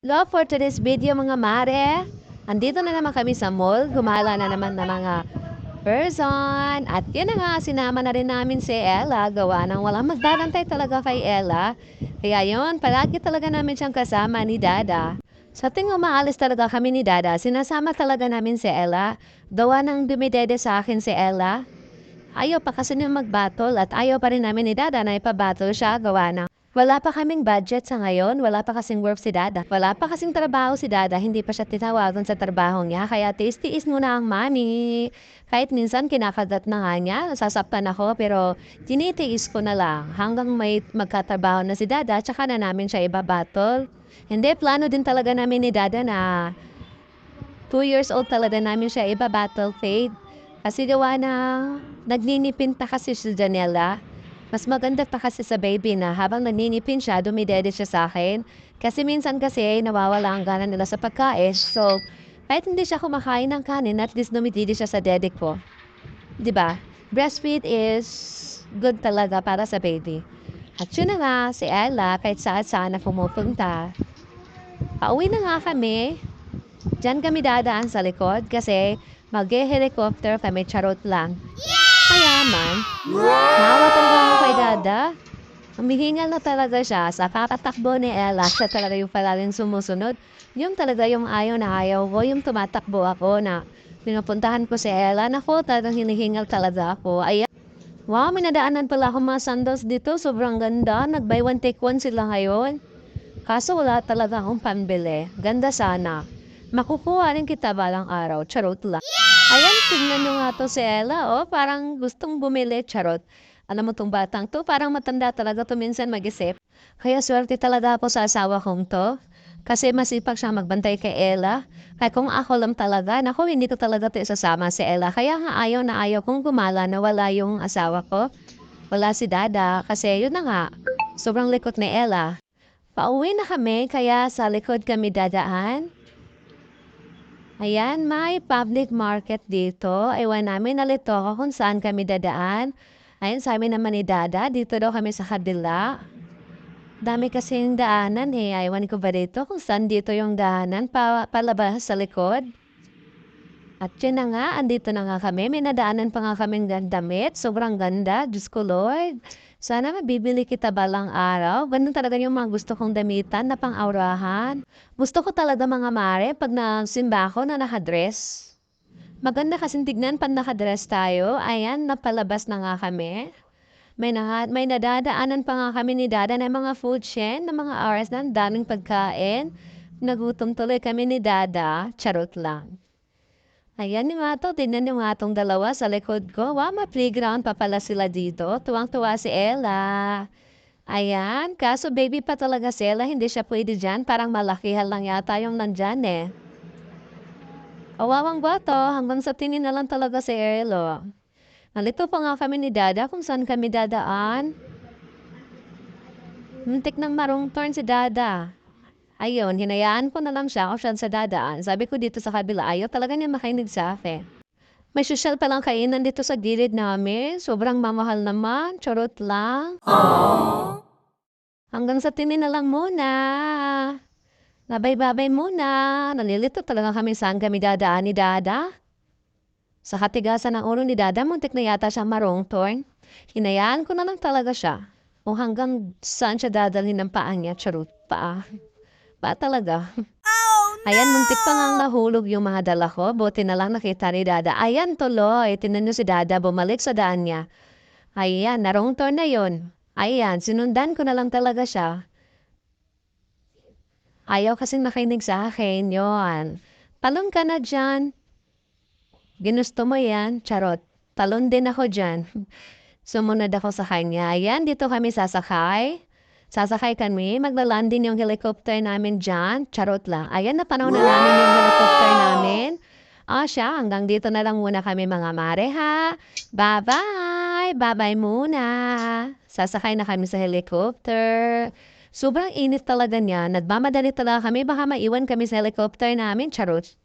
Hello for today's video mga mare. Andito na naman kami sa mall. Gumala na naman ng mga person. At yun na nga, sinama na rin namin si Ella. Gawa ng walang magdadantay talaga kay Ella. Kaya yun, palagi talaga namin siyang kasama ni Dada. Sa tuwing umaalis talaga kami ni Dada, sinasama talaga namin si Ella. Gawa ng dumidede sa akin si Ella. Ayaw pa kasi niya mag-battle at ayaw pa rin namin ni Dada na ipa-battle siya. Gawa ng wala pa kaming budget sa ngayon, wala pa kasing work si Dada. Wala pa kasing trabaho si Dada, hindi pa siya titawagan sa trabaho niya. Kaya tiis-tiis muna ang mami. Kahit minsan kinakagat na nga niya, sasaktan ako pero tinitiis ko na lang hanggang may magkatrabaho na si Dada tsaka na namin siya ibabattle. Hindi, plano din talaga namin ni Dada na 2 years old talaga namin siya iba-battle fade. Kasi gawa na nagninipin pa kasi si Janela. Mas maganda pa kasi sa baby na habang naninipin siya, dumidede siya sa akin. Kasi minsan kasi nawawala ang gana nila sa pagkain. So, kahit hindi siya kumakain ng kanin, at least dumidede siya sa dede ko. 'Di ba? Breastfeed is good talaga para sa baby. At yun na nga, si Ella, kahit saan-saan na pumupunta. Pauwi na nga kami. Diyan kami dadaan sa likod kasi mag-helicopter kami, charot lang. Mayaman. Naawa talaga ako kay Dada. Humihingal na talaga siya sa papatakbo ni Ella. Siya talaga yung palaging sumusunod. Yung talaga yung ayaw na ayaw ko. Yung tumatakbo ako na pinupuntahan ko si Ella. Naku, talagang hinihingal talaga ako. Ayan. Wow, may nadaanan pala akong mga sandals dito. Sobrang ganda. Nag-buy one take one sila ngayon. Kaso wala talaga akong pambili. Ganda sana. Makukuha rin kita balang araw. Charot lang. Ayan, tingnan nyo nga to si Ella. Oh, parang gustong bumili. Charot. Alam mo tong batang to, parang matanda talaga to minsan mag-isip. Kaya swerte talaga ako sa asawa kong to. Kasi masipag siya magbantay kay Ella. Kaya kung ako lang talaga, naku, hindi ko talaga to isasama si Ella. Kaya nga ayaw na ayaw kong gumala na wala yung asawa ko. Wala si Dada. Kasi yun na nga, sobrang likot ni Ella. Pauwi na kami, kaya sa likod kami dadaan. Ayan, may public market dito. Ewan namin, nalito ako kung saan kami dadaan. Ayun, sabi naman ni Dada, dito daw kami sa kabila. Dami kasing daanan eh. Ewan ko ba dito kung saan dito yung daanan palabas sa likod. At yun na nga, andito na nga kami. May nadaanan pa nga kaming damit. Sobrang ganda. Diyos ko Lord. Sana mabibili kita balang araw. Ganun talaga yung mga gusto kong damitan na pang-aurahan. Gusto ko talaga mga mare pag nagsimba ako na nakadress. Maganda kasing tignan pag nakadress tayo. Ayan, napalabas na nga kami. May nadadaanan pa nga kami ni Dada ng mga food chain, ng mga hours na daming pagkain. Nagutom tuloy kami ni Dada. Charot lang. Ayan yung nga 'to, tignan niyo nga 'tong dalawa sa likod ko. Wow, ma-playground pa pala sila dito. Tuwang-tuwa si Ella. Ayan, kaso baby pa talaga si Ella, hindi siya pwede diyan. Parang malakihan lang yata yung nandiyan eh. Kawawang bata, hanggang sa tingin na lang talaga si Ella. Nalito pa nga kami ni Dada kung saan kami dadaan. Muntik nang marong turn si Dada. Ayun, hinayaan ko na lang siya kung saan sa dadaan. Sabi ko dito sa kabila, ayaw talaga niya makinig sa akin. May sosyal palang kainan dito sa gilid namin. Sobrang mamahal naman. Charot lang. Hanggang sa tinin na lang muna. Babay-babay muna. Nalilito talaga kami saan kami dadaan ni Dada. Sa katigasan ng ulo ni Dada, muntik na yata siya marongtorn. Hinayaan ko na lang talaga siya. O hanggang saan siya dadalhin ng paa niya. Charot, paa. Paa talaga. Ayan, muntik pa ngang nahulog yung mga dala ko. Buti na lang nakita ni Dada. Ayan, tuloy. Tinan niyo si Dada, bumalik sa daan niya. Ayan, narong turn na yun. Ayan, sinundan ko na lang talaga siya. Ayaw kasing makinig sa akin, yon. Talon ka na dyan. Ginusto mo yan, charot. Talon din ako dyan. Sumunod ako sa kanya. Ayan, dito kami sasakay. Sasakay kami, magla-landing yung helicopter namin dyan. Charot lang. Ayan, napanaw na namin yung helicopter namin. Siya, hanggang dito na lang muna kami mga mare ha. Bye-bye! Bye-bye muna. Sasakay na kami sa helicopter. Sobrang init talaga niya. Nagmamadali talaga kami. Baka maiwan kami sa helicopter namin. Charot.